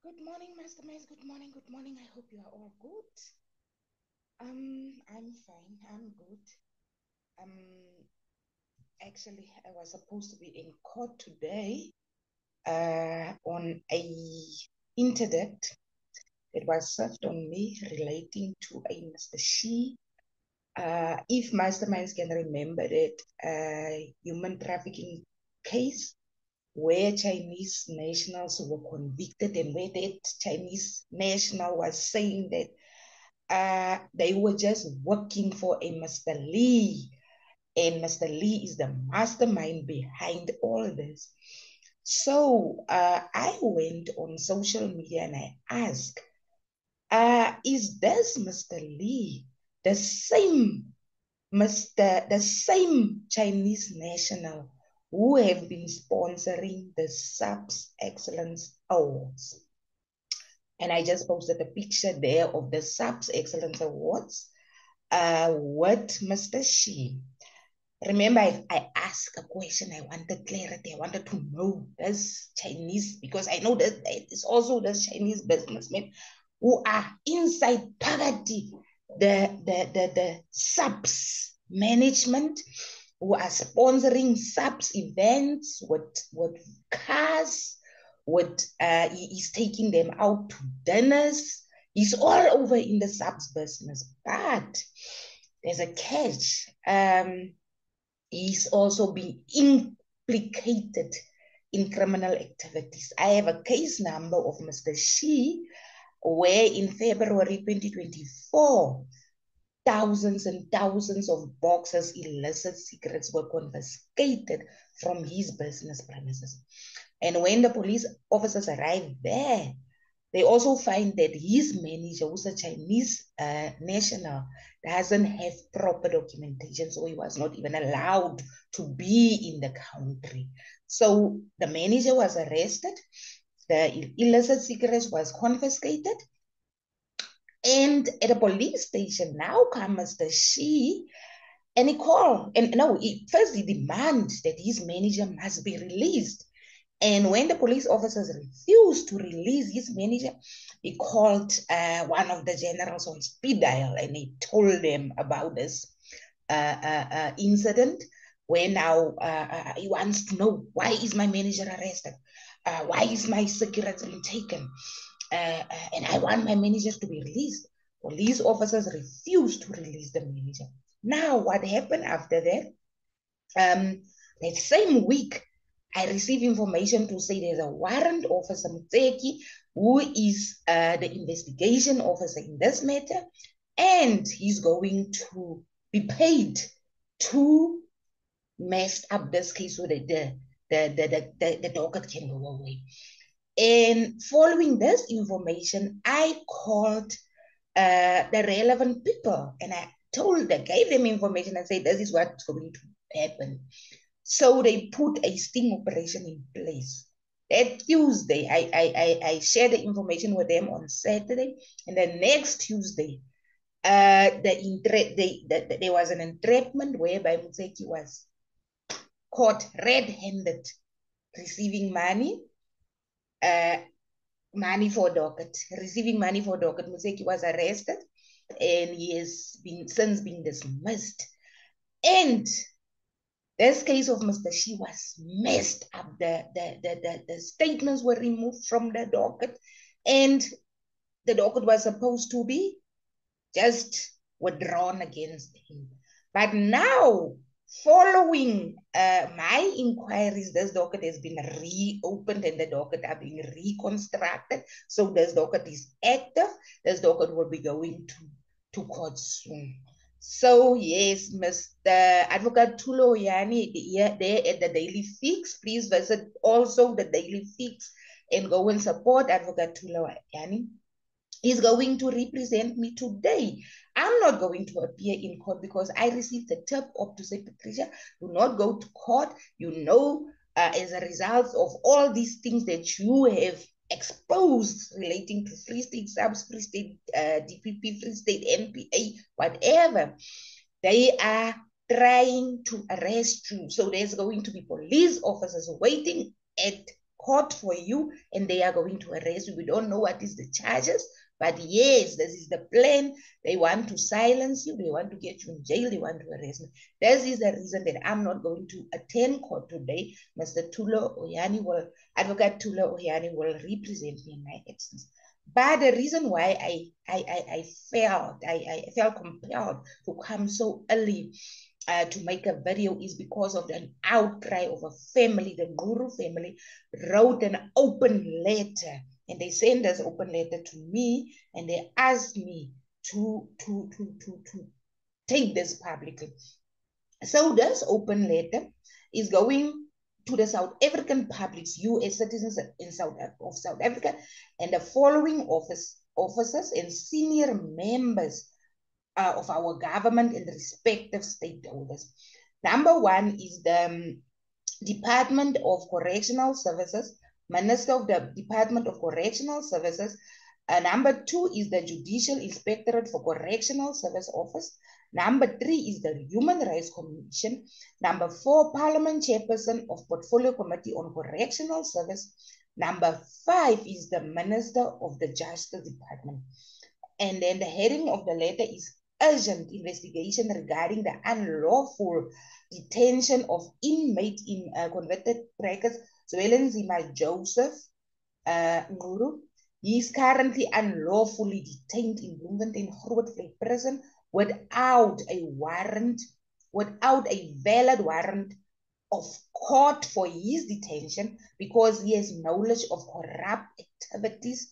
Good morning, Masterminds. Good morning. Good morning. I hope you are all good. I'm fine. I'm good. Um, Actually, I was supposed to be in court today, on a interdict that was served on me relating to a Mr. Shi. If Masterminds can remember that human trafficking case where Chinese nationals were convicted and where that Chinese national was saying that they were just working for a Mr. Lee, and Mr. Lee is the mastermind behind all this. So I went on social media and I asked, is this Mr. Lee the same Chinese national who have been sponsoring the SAPS Excellence Awards? And I just posted a picture there of the SAPS Excellence Awards with Mr. Shi. Remember, I asked a question. I wanted clarity. I wanted to know this Chinese, because I know that it's also this Chinese businessmen who are inside poverty, the SAPS management, who are sponsoring SAPS events with cars, he's taking them out to dinners. He's all over in the SAPS business. But there's a catch. He's also been implicated in criminal activities. I have a case number of Mr. Shi, where in February 2024, thousands and thousands of boxes illicit cigarettes were confiscated from his business premises. And when the police officers arrived there, they also find that his manager, who's a Chinese national, doesn't have proper documentation, so he was not even allowed to be in the country. So the manager was arrested, the illicit cigarettes was confiscated, and at a police station now comes the Shi, and he called, and no, first he demands that his manager must be released. And when the police officers refused to release his manager, he called one of the generals on speed dial, and he told them about this incident, where now he wants to know, why is my manager arrested? Why is my cigarettes being taken? And I want my managers to be released. Police officers refused to release the manager. Now, what happened after that? That same week, I received information to say there's a warrant officer, Muteki, who is the investigation officer in this matter, and he's going to be paid to mess up this case so that the docket can go away. And following this information, I called the relevant people, and I gave them information and said, this is what's going to happen. So they put a sting operation in place. That Tuesday, I shared the information with them on Saturday, and the next Tuesday, there was an entrapment whereby Mutseki was caught red-handed receiving money, money for docket. Receiving money for docket. Mutseki was arrested, and he has since been dismissed. And this case of Mr. Shi was messed up. The statements were removed from the docket, and the docket was supposed to be just withdrawn against him. But now, following my inquiries, this docket has been reopened and the docket are being reconstructed. So this docket is active. This docket will be going to court soon. So yes, Mr. Advocate Tulo Yani, there at the Daily Fix. Please visit also the Daily Fix and go and support Advocate Tulo Yani. He's going to represent me today. I'm not going to appear in court because I received a tip up to say, Patricia, do not go to court. You know, as a result of all these things that you have exposed relating to Free State SAPS, Free State DPP, Free State NPA, whatever, they are trying to arrest you. So there's going to be police officers waiting at court for you and they are going to arrest you. We don't know what is the charges, but yes, this is the plan. They want to silence you. They want to get you in jail. They want to arrest me. This is the reason that I'm not going to attend court today. Mr. Advocate Tulo Oyani will represent me in my absence. But the reason why I felt compelled to come so early to make a video is because of an outcry of a family. The Nguru family wrote an open letter, and they sent this open letter to me, and they asked me to take this publicly. So this open letter is going to the South African publics, US citizens in South Africa, and the following officers and senior members of our government and respective stakeholders. Number one is the Department of Correctional Services, Minister of the Department of Correctional Services. Number two is the Judicial Inspectorate for Correctional Service Office. Number three is the Human Rights Commission. Number four, Parliament Chairperson of Portfolio Committee on Correctional Service. Number five is the Minister of the Justice Department. And then the heading of the letter is urgent investigation regarding the unlawful detention of inmate in convicted brackets Zwelenzima Joseph Nguru. He is currently unlawfully detained in Bloemfontein Grootvlei prison without a warrant, without a valid warrant of court for his detention because he has knowledge of corrupt activities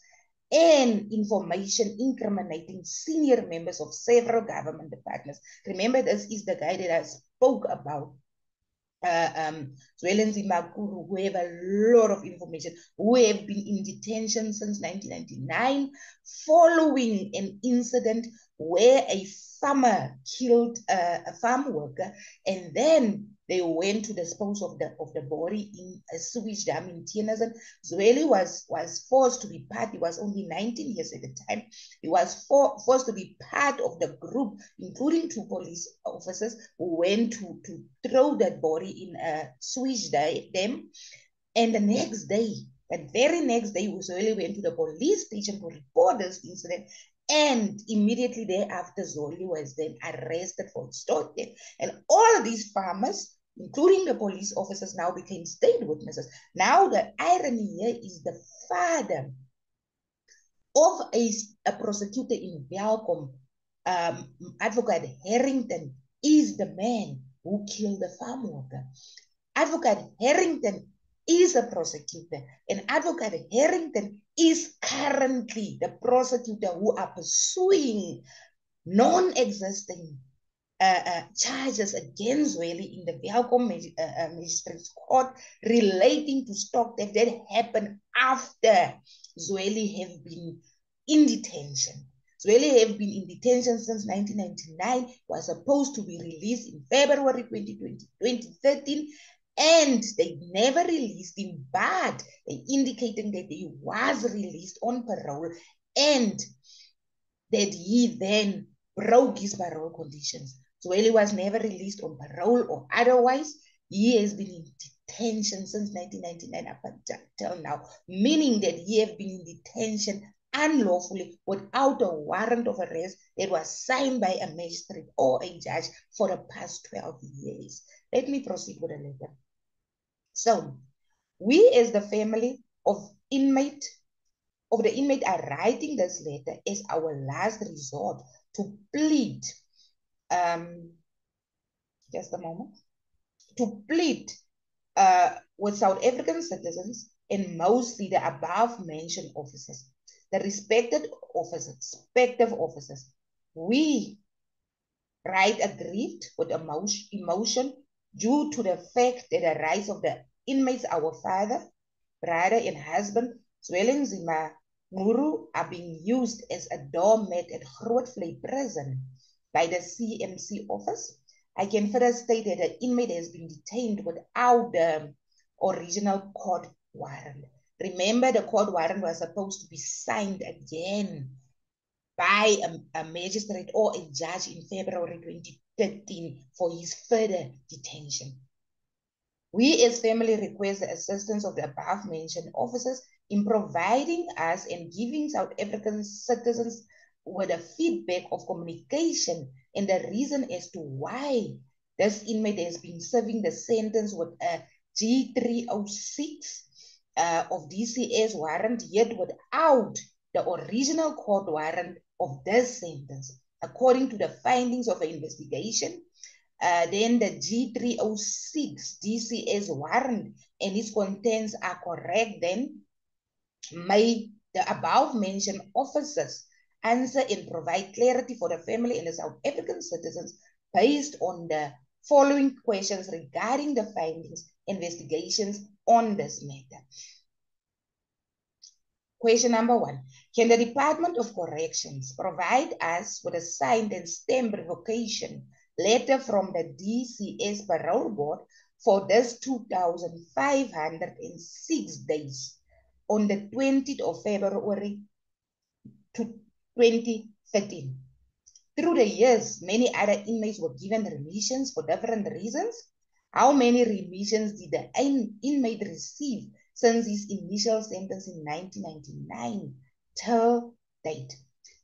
and information incriminating senior members of several government departments. Remember, this is the guy that I spoke about. Zwelenzima Nguru, who have a lot of information, who have been in detention since 1999, following an incident where a farmer killed a farm worker, and then they went to dispose of the body in a sewage dam in Tienazen. Zweli was forced to be part. He was only 19 years at the time. He was forced to be part of the group, including two police officers who went to throw that body in a sewage dam. And the next day, that very next day, Zweli went to the police station to report this incident. And immediately thereafter, Zoli was then arrested for extortion. And all these farmers, including the police officers, now became state witnesses. Now the irony here is the father of a prosecutor in Welkom, Advocate Harrington, is the man who killed the farm worker. Advocate Harrington is a prosecutor, and Advocate Harrington is currently the prosecutor who are pursuing non-existing charges against Zweli in the Welkom Magistrates Court relating to stock theft that happened after Zweli have been in detention. Zweli have been in detention since 1999, was supposed to be released in February 2013, and they never released him, but they indicating that he was released on parole and that he then broke his parole conditions. Zweli was never released on parole or otherwise. He has been in detention since 1999 up until now, meaning that he has been in detention unlawfully without a warrant of arrest that was signed by a magistrate or a judge for the past 12 years. Let me proceed with the letter. So, we as the family of the inmate are writing this letter as our last resort to plead, just a moment, to plead with South African citizens and mostly the above mentioned officers, the respective officers. We write aggrieved with emotion due to the fact that the rights of the inmates, our father, brother, and husband, Zwelenzima Nguru, are being used as a doormat at Grootvlei prison by the CMC office. I can further state that the inmate has been detained without the original court warrant. Remember, the court warrant was supposed to be signed again by a magistrate or a judge in February 2013 for his further detention. We as family request the assistance of the above mentioned officers in providing us and giving South African citizens with a feedback of communication and the reason as to why this inmate has been serving the sentence with a G306 of DCS warrant, yet without the original court warrant of this sentence, according to the findings of the investigation. Then the G306 DCS warrant and its contents are correct, then may the above mentioned officers answer and provide clarity for the family and the South African citizens based on the following questions regarding the findings, investigations on this matter. Question number 1. Can the Department of Corrections provide us with a signed and stamped revocation letter from the DCS Parole Board for this 2,506 days on the 20th of February 2013? Through the years, many other inmates were given remissions for different reasons. How many remissions did the inmate receive since his initial sentence in 1999 till date?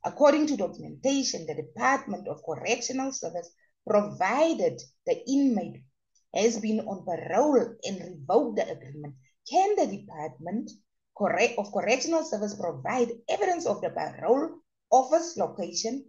According to documentation, the Department of Correctional Service provided the inmate has been on parole and revoked the agreement. Can the Department of Correctional Service provide evidence of the parole office location,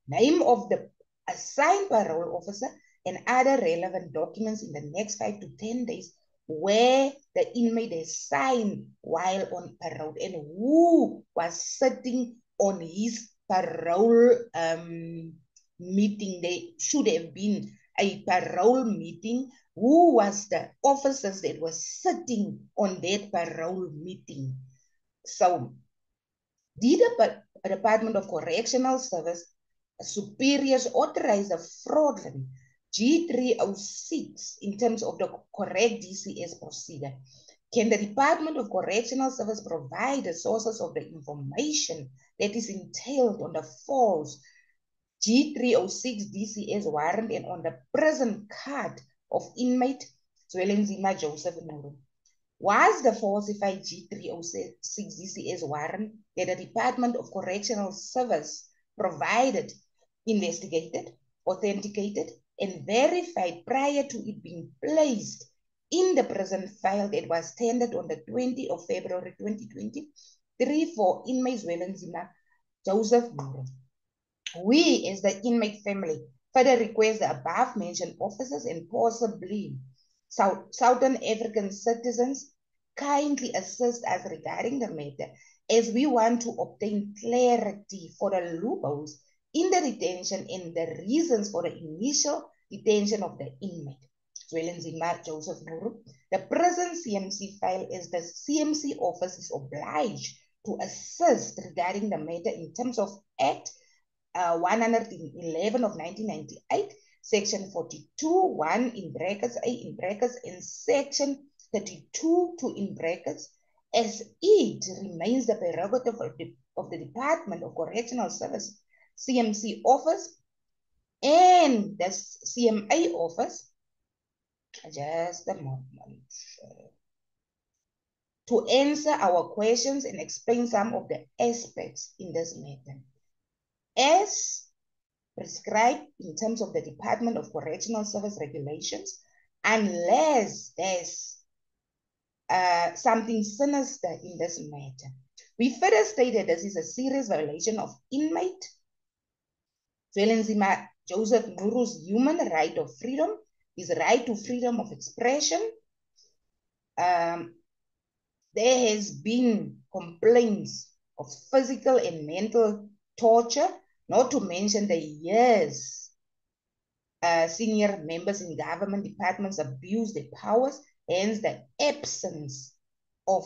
name of the assigned parole officer, and other relevant documents in the next 5 to 10 days where the inmate is signed while on parole and who was sitting on his parole meeting? There should have been a parole meeting. Who was the officers that were sitting on that parole meeting? So, did the Department of Correctional Service superiors authorize the fraudulent G306 in terms of the correct DCS procedure? Can the Department of Correctional Service provide the sources of the information that is entailed on the false G306 DCS warrant and on the prison card of inmate Zwelenzima Joseph Nuru? Was the falsified G306 DCS warrant that the Department of Correctional Service provided investigated, authenticated, and verified prior to it being placed in the prison file that was tendered on the 20th of February 2023 for inmate Zwelenzima Joseph Nuru? We, as the inmate family, further request the above mentioned officers and possibly Southern African citizens kindly assist us regarding the matter, as we want to obtain clarity for the loopholes in the detention and the reasons for the initial detention of the inmate Zwelenzima Joseph Nuru. The prison CMC file is the CMC office is obliged to assist regarding the matter in terms of Act 111 of 1998, Section 42(1) in brackets A in brackets and Section 32(2) in brackets, as it remains the prerogative of the Department of Correctional Service CMC office and the CMA office, just a moment, to answer our questions and explain some of the aspects in this matter. As prescribed in terms of the Department of Correctional Service regulations, unless there's something sinister in this matter. We further stated this is a serious violation of inmate Zwelenzima Joseph Nuru's human right of freedom, his right to freedom of expression. There has been complaints of physical and mental torture, not to mention the years senior members in government departments abuse their powers, hence the absence of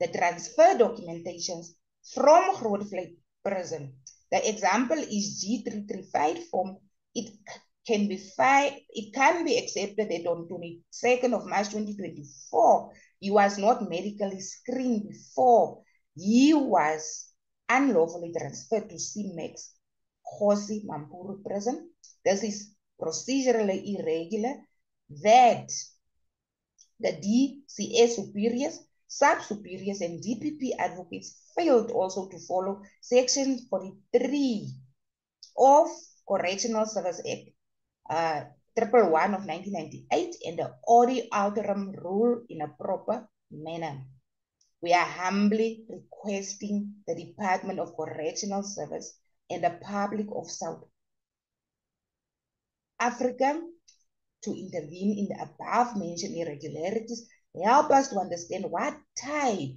the transfer documentations from Grootvlei prison. The example is G335 form. It can be accepted that on 22nd of March 2024, he was not medically screened before he was unlawfully transferred to CMAX Kgosi Mampuru prison. This is procedurally irregular. That The DCS superiors, sub-superiors, and DPP advocates failed also to follow Section 43 of Correctional Service Act 111 of 1998 and the Odi Alterum rule in a proper manner. We are humbly requesting the Department of Correctional Service and the public of South Africa to intervene in the above-mentioned irregularities, help us to understand what type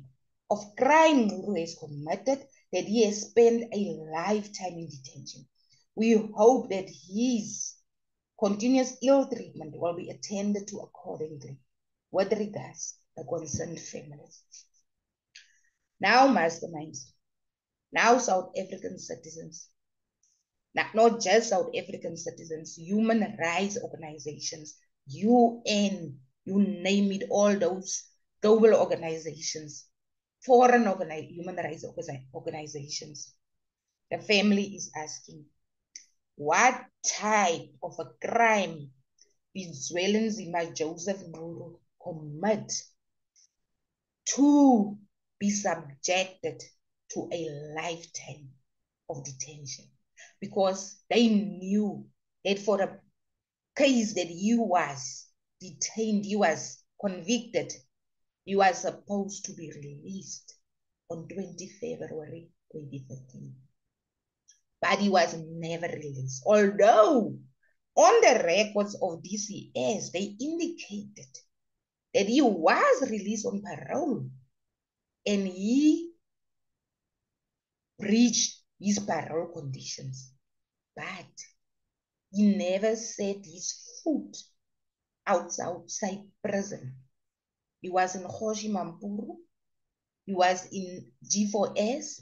of crime Nguru has committed that he has spent a lifetime in detention. We hope that his continuous ill treatment will be attended to accordingly. With regards to the concerned families. Now, masterminds, now South African citizens, not just South African citizens, human rights organizations, UN, you name it, all those global organizations, foreign human rights organizations. The family is asking, what type of a crime did Zwelinzima Joseph Nguru commit to be subjected to a lifetime of detention? Because they knew that for the case that he was detained, he was convicted, he was supposed to be released on 20 February 2013. But he was never released. Although on the records of DCS, they indicated that he was released on parole and he breached his parole conditions. But he never set his foot outside prison. He was in Kgoshi Mampuru, he was in G4S,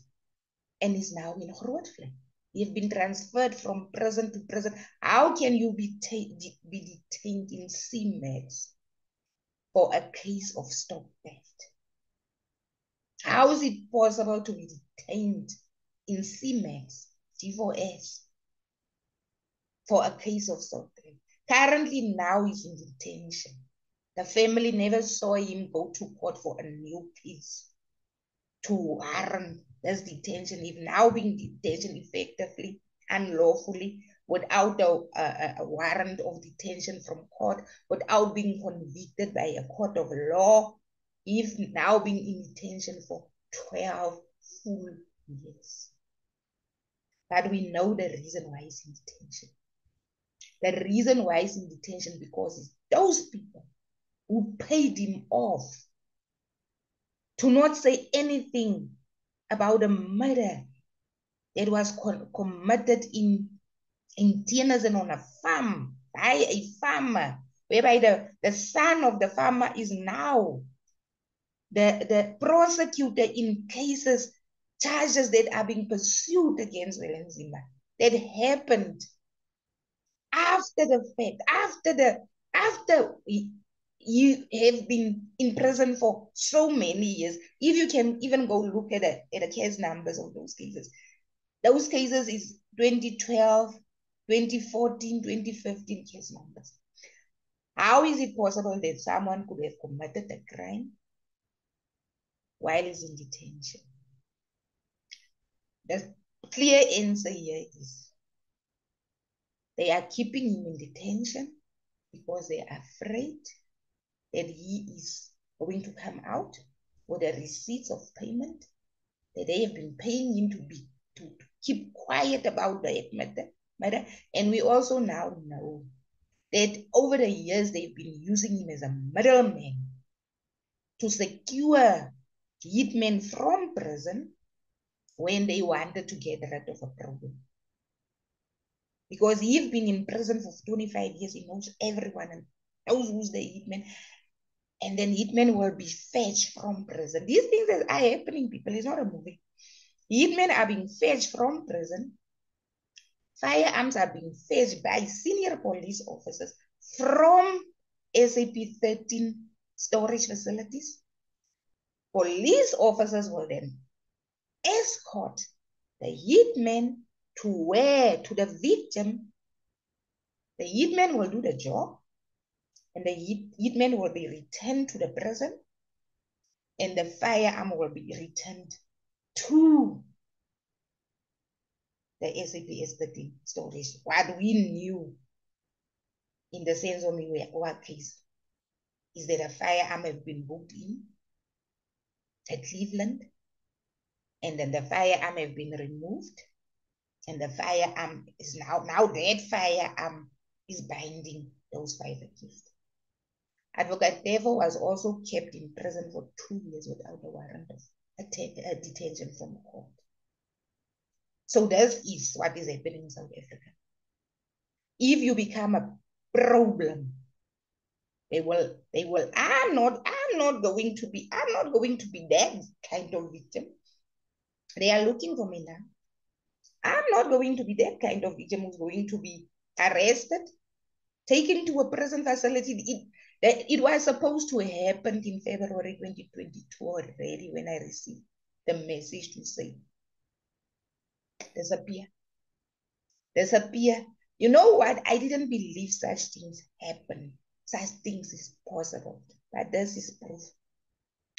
and is now in Grootfontein. He has been transferred from prison to prison. How can you be detained in CMAX for a case of stock theft? How is it possible to be detained in CMAX, G4S, for a case of stock theft? Currently now he's in detention. The family never saw him go to court for a new case to warrant this detention. He's now being detained effectively, unlawfully, without a warrant of detention from court, without being convicted by a court of law. He's now being in detention for 12 full years. But we know the reason why he's in detention. The reason why he's in detention because it's those people who paid him off to not say anything about the murder that was committed in Tienersen on a farm by a farmer, whereby the son of the farmer is now the prosecutor in charges that are being pursued against Zwelinzima. That happened after the fact, after you have been in prison for so many years. If you can even go look at the case numbers of those cases is 2012, 2014, 2015 case numbers. How is it possible that someone could have committed a crime while he's in detention? The clear answer here is they are keeping him in detention because they are afraid that he is going to come out with the receipts of payment, that they have been paying him to keep quiet about the matter. And we also now know that over the years, they've been using him as a middleman to secure hitmen from prison when they wanted to get rid of a problem. Because he's been in prison for 25 years, he knows everyone and knows who's the hitman. And then hitmen will be fetched from prison. These things that are happening, people, it's not a movie. Hitmen are being fetched from prison. Firearms are being fetched by senior police officers from SAP 13 storage facilities. Police officers will then escort the hitman to the victim. The hitman will do the job. and the hitmen will be returned to the prison, and the firearm will be returned to the SAPS 13 stories. What we knew in the Senzo Miwa case is that a firearm have been booked in at Cleveland, and then the firearm have been removed, and the firearm is now that firearm is binding those 5 accused. Advocate Devo was also kept in prison for 2 years without a warrant of detention from court. So this is what is happening in South Africa. If you become a problem, they will, I'm not going to be that kind of victim. They are looking for me now. I'm not going to be that kind of victim who's going to be arrested, taken to a prison facility. It was supposed to happen in February 2022 already when I received the message to say, disappear. You know what? I didn't believe such things happen. Such things is possible. But this is proof.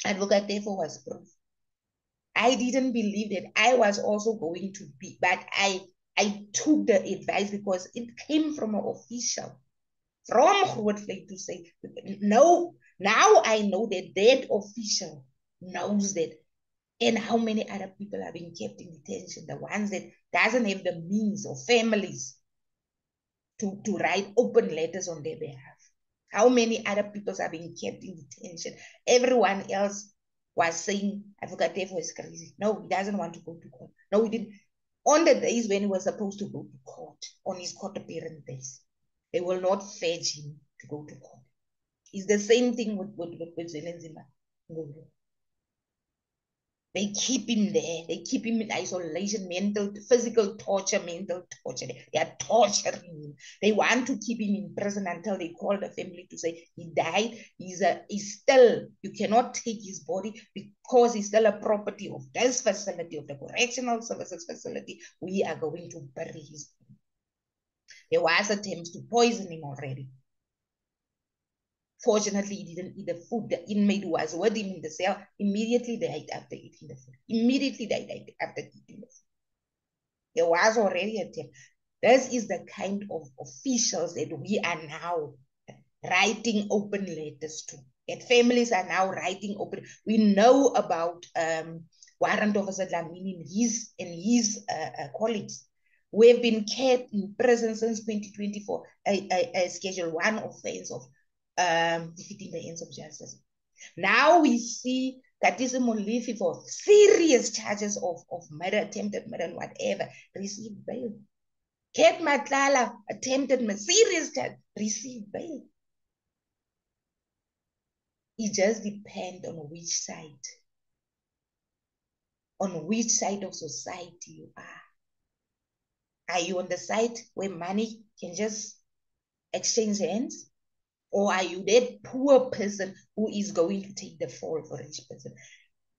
Advocate Devo was proof. I didn't believe that I was also going to be, but I took the advice because it came from an official from Grootvlei to say, no, now I know that that official knows that, and how many other people are being kept in detention, the ones that doesn't have the means or families to write open letters on their behalf. How many other people are being kept in detention? Everyone else was saying, Advocate Devo is crazy. No, he doesn't want to go to court. No, he didn't. On the days when he was supposed to go to court, on his court appearance days, they will not fetch him to go to court. It's the same thing with Zelensky. They keep him there. They keep him in isolation, physical torture, mental torture. They are torturing him. They want to keep him in prison until they call the family to say he died. He's still, you cannot take his body because he's still a property of this facility, of the correctional services facility. We are going to bury his body. There was attempts to poison him already. Fortunately, he didn't eat the food. The inmate who was with him in the cell immediately died after eating the food. Immediately died after eating the food. There was already a attempt. This is the kind of officials that we are now writing open letters to. That families are now writing open. We know about Warrant Officer Dlamini and his colleagues who have been kept in prison since 2024, a Schedule 1 offense of defeating the ends of justice. Now we see Katisi Molefe for serious charges of murder, attempted murder, and whatever, received bail. Kate Matlala attempted serious charge, received bail. It just depends on which side of society you are. Are you on the side where money can just exchange hands? Or are you that poor person who is going to take the fall for a rich person?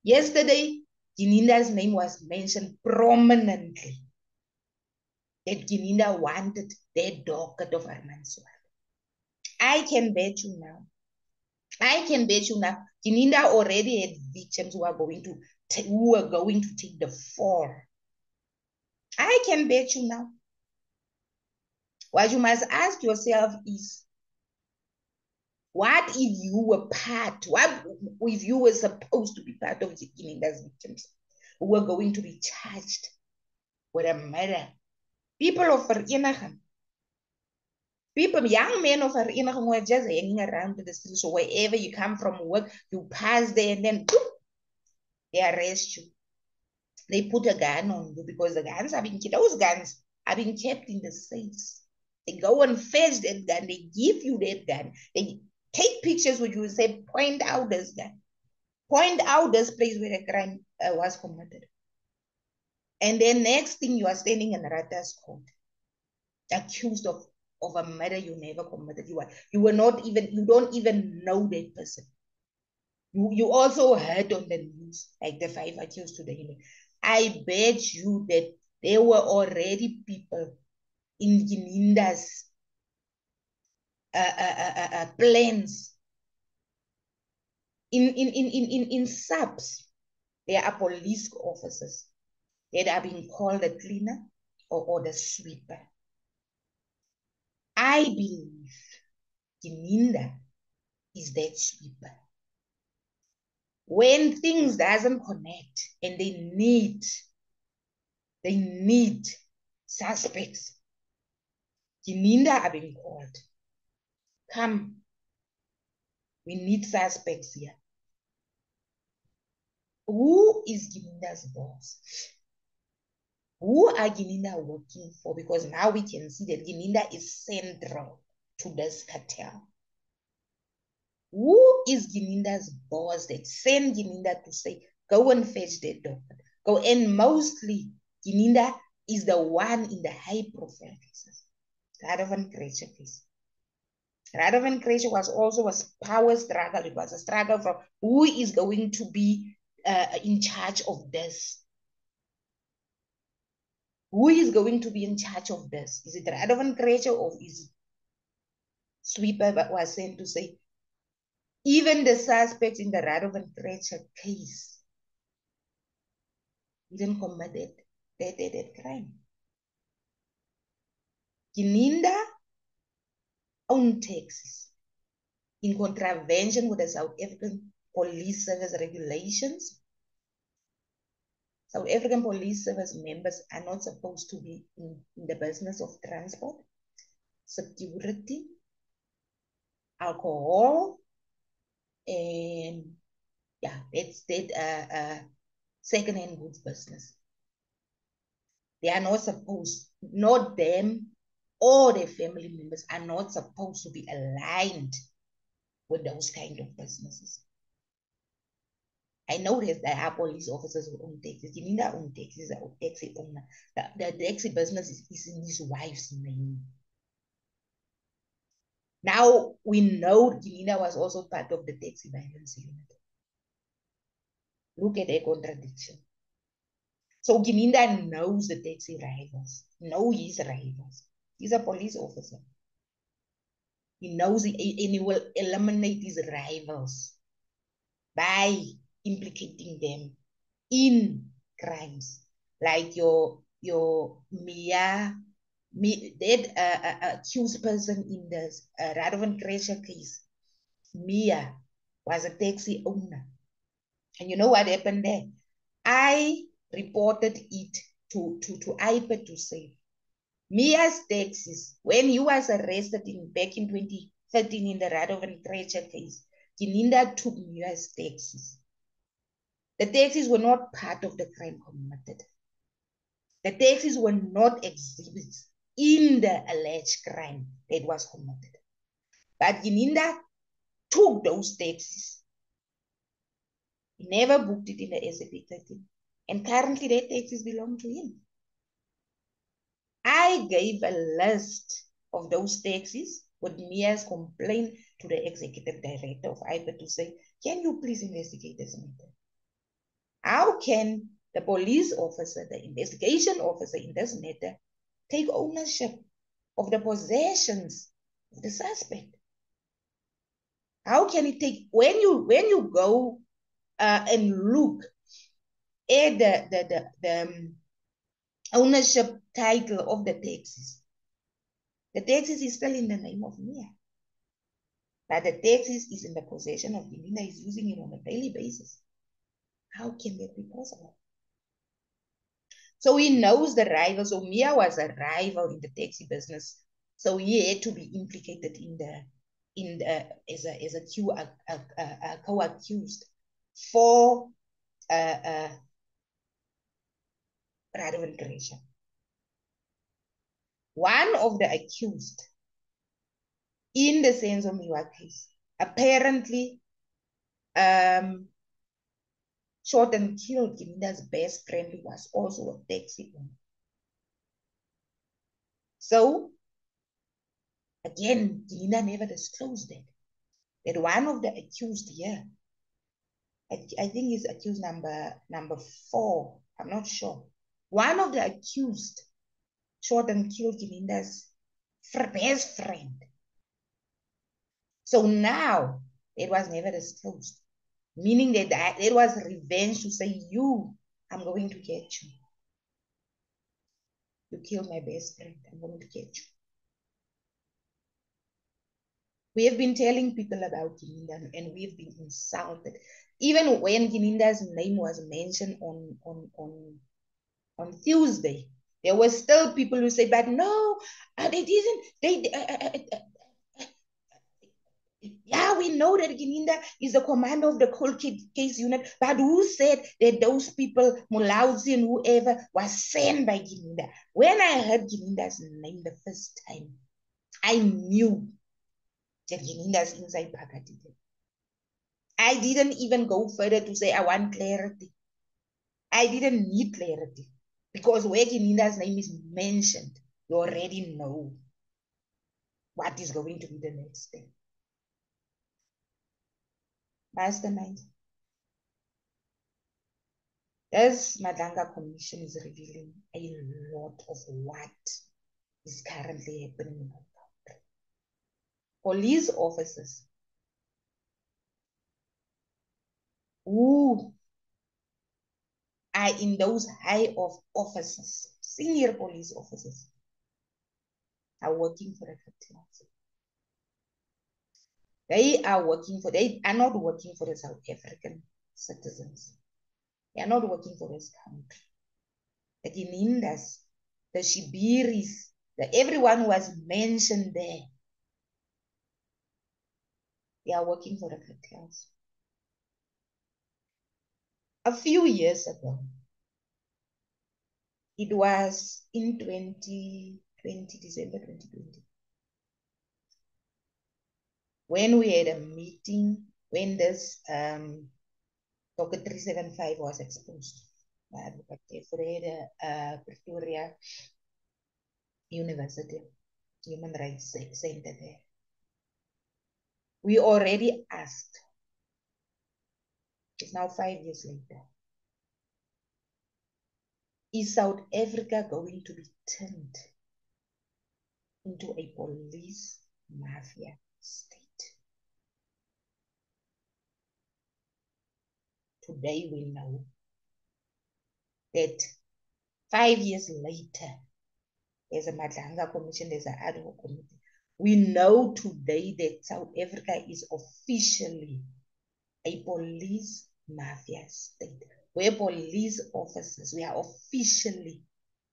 Yesterday, Gininda's name was mentioned prominently. That Gininda wanted that docket of Armandswar. I can bet you now, Gininda already had victims who are going to take the fall. I can bet you now. What you must ask yourself is, what if you were supposed to be part of the Gininda's victims who were going to be charged with a murder? People of Vereniging, young men of Vereniging were just hanging around the streets. So wherever you come from work, you pass there and then boom, they arrest you. They put a gun on you because those guns are being kept in the safes. They go and fetch that gun. They give you that gun. They take pictures with you and say, point out this gun. Point out this place where the crime was committed. And then next thing, you are standing in Rata's court, accused of a murder you never committed. You don't even know that person. You also heard on the news, like the 5 accused today. I bet you that there were already people in Gininda's plans. In subs, there are police officers that are being called the cleaner or the sweeper. I believe Gininda is that sweeper. When things doesn't connect and they need suspects, Gininda are being called. Come, we need suspects here. Who is Gininda's boss? Who are Gininda working for? Because now we can see that Gininda is central to this cartel. Who is Gininda's boss that sent Gininda to say, go and fetch that document? Go, and mostly Gininda is the one in the high profile cases. Radovan Krejcir case. Radovan Krejcir was also a power struggle. It was a struggle for who is going to be in charge of this. Who is going to be in charge of this? Is it Radovan Krejcir or is it Sweeper that was sent to say, even the suspects in the Radovan Krejcir case didn't commit that crime. Gininda owned taxis in contravention with the South African Police Service regulations. South African Police Service members are not supposed to be in the business of transport, security, alcohol, and yeah, that's that second-hand goods business. They are not supposed, not them or their family members are not supposed to be aligned with those kind of businesses. I know that there are police officers who own taxis. Gininda own taxis, or taxi owner. The taxi business is in his wife's name. Now we know Gininda was also part of the taxi violence unit. Look at that contradiction. So Gininda knows the taxi rivals, knows his rivals. He's a police officer. He knows it, and he will eliminate his rivals by implicating them in crimes. Like your Mia, that accused person in the Radovan Krejcir case. Mia was a taxi owner. And you know what happened there? I reported it to IPA to say, Mia's taxis, when he was arrested back in 2013 in the Radovan Krejcir case, Gininda took Mia's taxis. The taxis were not part of the crime committed. The taxis were not exhibits in the alleged crime that was committed. But Gininda took those taxis. He never booked it in the SAP 13. And currently that taxis belong to him. I gave a list of those taxis with Mia's complaint to the executive director of IPA to say, can you please investigate this matter? How can the police officer, the investigation officer in this matter, take ownership of the possessions of the suspect? How can it take, when you go and look at the ownership title of the taxis is still in the name of Mia. But the taxis is in the possession of Gininda, is using it on a daily basis. How can that be possible? So he knows the rival. So Mia was a rival in the taxi business. So he had to be implicated as a co-accused for Radovan Krejcir. One of the accused in the Senzo Mewa case apparently shot and killed Gininda's best friend, who was also a taxi owner. So, again, Gininda never disclosed that one of the accused here, I think is accused number 4, I'm not sure. One of the accused shot and killed Gininda's best friend. So now it was never disclosed, meaning that it was revenge to say, I'm going to get you. You killed my best friend, I'm going to get you. We have been telling people about Gininda and we've been insulted. Even when Gininda's name was mentioned on Tuesday, there were still people who say, but no, they didn't. Yeah, we know that Gininda is the commander of the cold case unit, but who said that those people, Mulauzi and whoever, was sent by Gininda? When I heard Gininda's name the first time, I knew that Gininda's inside Pakati. I didn't even go further to say I want clarity. I didn't need clarity because where Gininda's name is mentioned, you already know what is going to be the next thing. Mastermind. This Madanga Commission is revealing a lot of what is currently happening in our country. Police officers who are in those high of offices, senior police officers, are working for the cartels. They are not working for the South African citizens. They are not working for this country. The Ginindas, the Shibiris, everyone who was mentioned there, they are working for the cartels. A few years ago, it was in 2020, December 2020, when we had a meeting, when this Docket 375 was exposed by Advocate Fred, Pretoria University Human Rights Center there. We already asked, it's now 5 years later, is South Africa going to be turned into a police mafia state? Today we know that 5 years later, there's a Madanga Commission, there's an ad hoc committee. We know today that South Africa is officially a police mafia state, where police officers, we are officially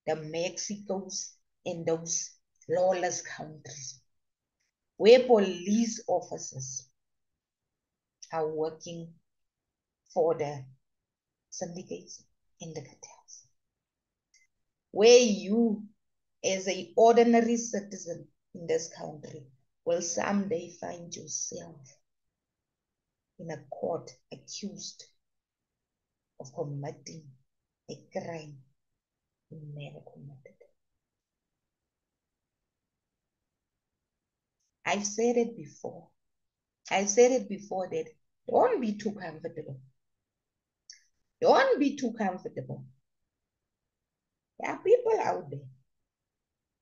the Mexicos and those lawless countries, where police officers are working for the syndicates and the cartels, where you, as an ordinary citizen in this country, will someday find yourself in a court accused of committing a crime you never committed. I've said it before. I've said it before that don't be too comfortable. Don't be too comfortable. There are people out there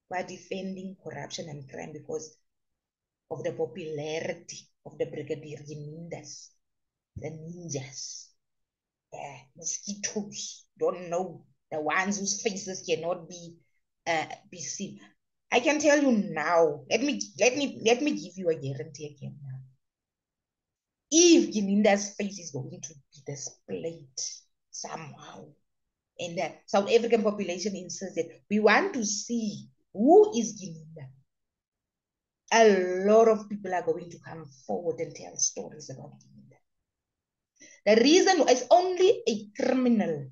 who are defending corruption and crime because of the popularity of the Brigadier Ginindas, the ninjas, the mosquitoes, don't know, the ones whose faces cannot be seen. I can tell you now, let me give you a guarantee again now. If Gininda's face is going to be displayed somehow, and the South African population insists that we want to see who is Gininda, a lot of people are going to come forward and tell stories about Gininda. The reason is only a criminal.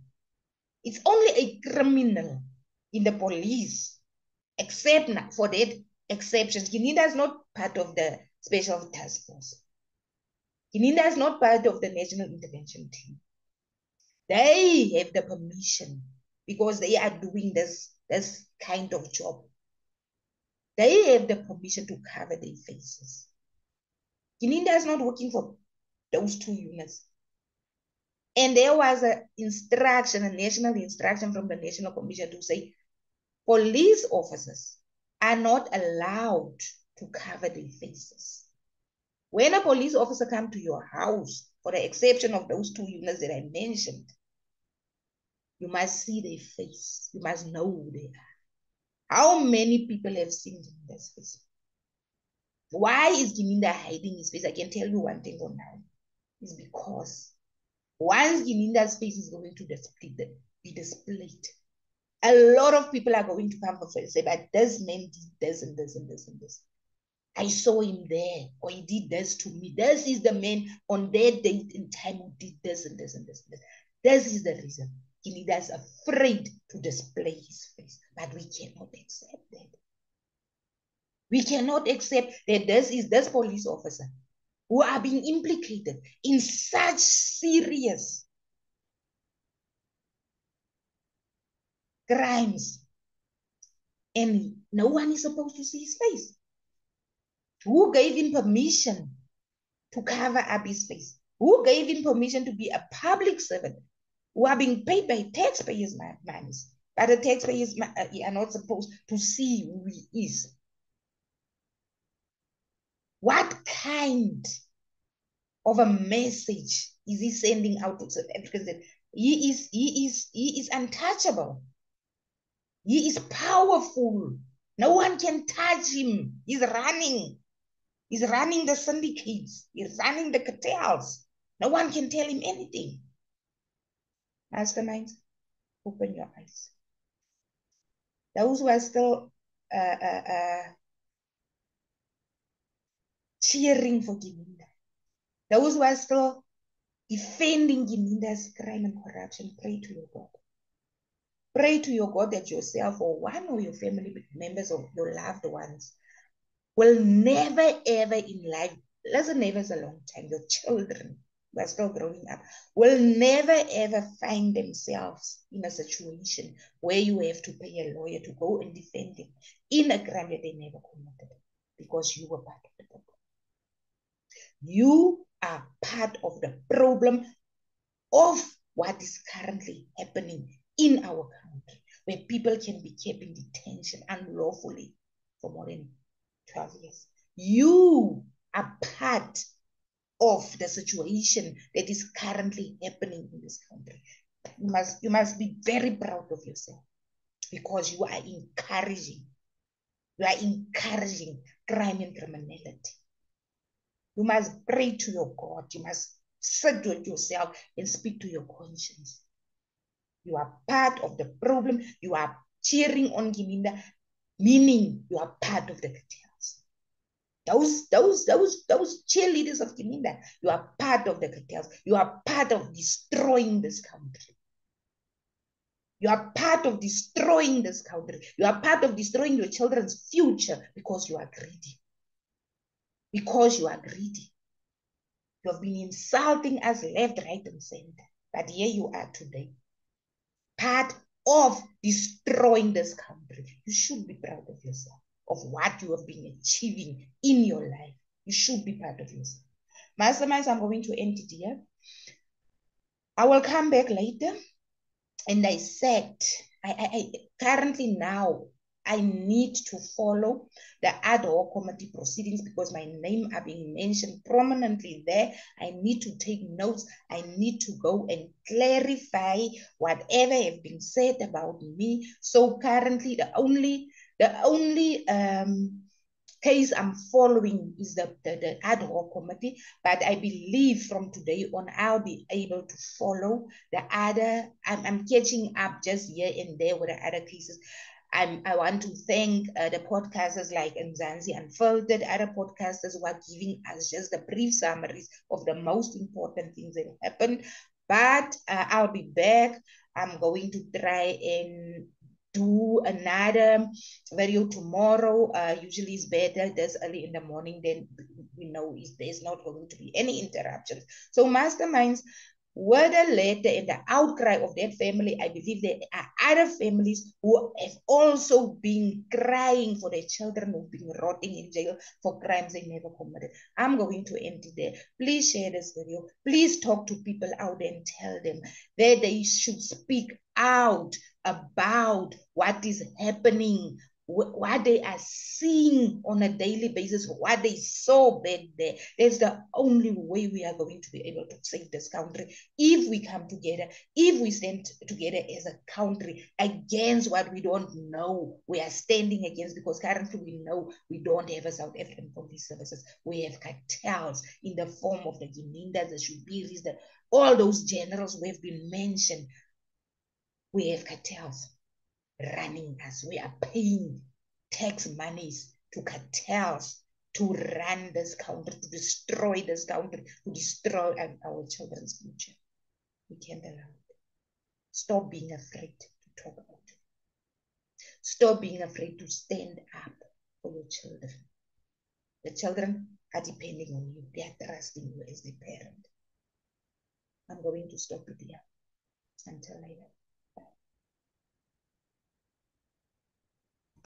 It's only a criminal in the police, except for that exception. Gininda is not part of the Special Task Force. Gininda is not part of the National Intervention Team. They have the permission because they are doing this kind of job. They have the permission to cover their faces. Gininda is not working for those two units. And there was an instruction, a national instruction from the National Commission to say police officers are not allowed to cover their faces. When a police officer comes to your house, for the exception of those 2 units that I mentioned, you must see their face. You must know who they are. How many people have seen Gininda's face? Why is Gininda hiding his face? I can tell you one thing for now. It's because once Gininda's face is going to be displayed, a lot of people are going to come and say, but this man did this and this and this and this. I saw him there, or he did this to me. This is the man on their date and time who did this and this and this and this. This is the reason. Gininda is afraid to display his face, but we cannot accept that. We cannot accept that this is this police officer who are being implicated in such serious crimes, and no one is supposed to see his face. Who gave him permission to cover up his face? Who gave him permission to be a public servant who are being paid by taxpayers' money? But the taxpayers are not supposed to see who he is. What kind of a message is he sending out to South Africans? That he is untouchable. He is powerful. No one can touch him. He's running. He's running the syndicates. He's running the cartels. No one can tell him anything. Masterminds, open your eyes. Those who are still cheering for Gininda, those who are still defending Gininda's crime and corruption, pray to your God. Pray to your God that yourself or one of your family members or your loved ones will never ever in life, listen, never is a long time, your children who are still growing up will never ever find themselves in a situation where you have to pay a lawyer to go and defend them in a crime that they never committed, because you were part of the problem. You are part of the problem of what is currently happening in our country, where people can be kept in detention unlawfully for more than 12 years. You are part of the situation that is currently happening in this country. You must be very proud of yourself, because you are encouraging crime and criminality. You must pray to your God. You must sit with yourself and speak to your conscience. You are part of the problem. You are cheering on Gininda, meaning you are part of the cartels. Those cheerleaders of Gininda, you are part of the cartels. You are part of destroying this country. You are part of destroying this country. You are part of destroying your children's future, because you are greedy. Because you are greedy. You have been insulting us left, right, and center. But here you are today, part of destroying this country. You should be proud of yourself, of what you have been achieving in your life. You should be proud of yourself. Masterminds, I'm going to end it here. I will come back later and dissect. I currently now, I need to follow the ad hoc committee proceedings, because my name are being mentioned prominently there. I need to take notes. I need to go and clarify whatever have been said about me. So currently, the only case I'm following is the ad hoc committee, but I believe from today on, I'll be able to follow the other. I'm catching up just here and there with the other cases. I want to thank the podcasters like Mzansi Unfiltered, other podcasters who are giving us just the brief summaries of the most important things that happened. But I'll be back. I'm going to try and do another video tomorrow. Usually it's better this early in the morning, then we know there's not going to be any interruptions. So masterminds, with the letter and the outcry of that family, I believe there are other families who have also been crying for their children who've been rotting in jail for crimes they never committed. I'm going to end it there. Please share this video. Please talk to people out there and tell them that they should speak out about what is happening what they are seeing on a daily basis, what they saw back there. That's the only way we are going to be able to save this country. If we come together, if we stand together as a country against what we don't know we are standing against, because currently we know we don't have a South African police services. We have cartels in the form of the Ginindas, the Shubiris, all those generals who have been mentioned. We have cartels running us. We are paying tax monies to cartels to run this country, to destroy this country, to destroy our children's future. We can't allow it. Stop being afraid to talk about it. Stop being afraid to stand up for your children. The children are depending on you. They are trusting you as the parent. I'm going to stop it here. Until later.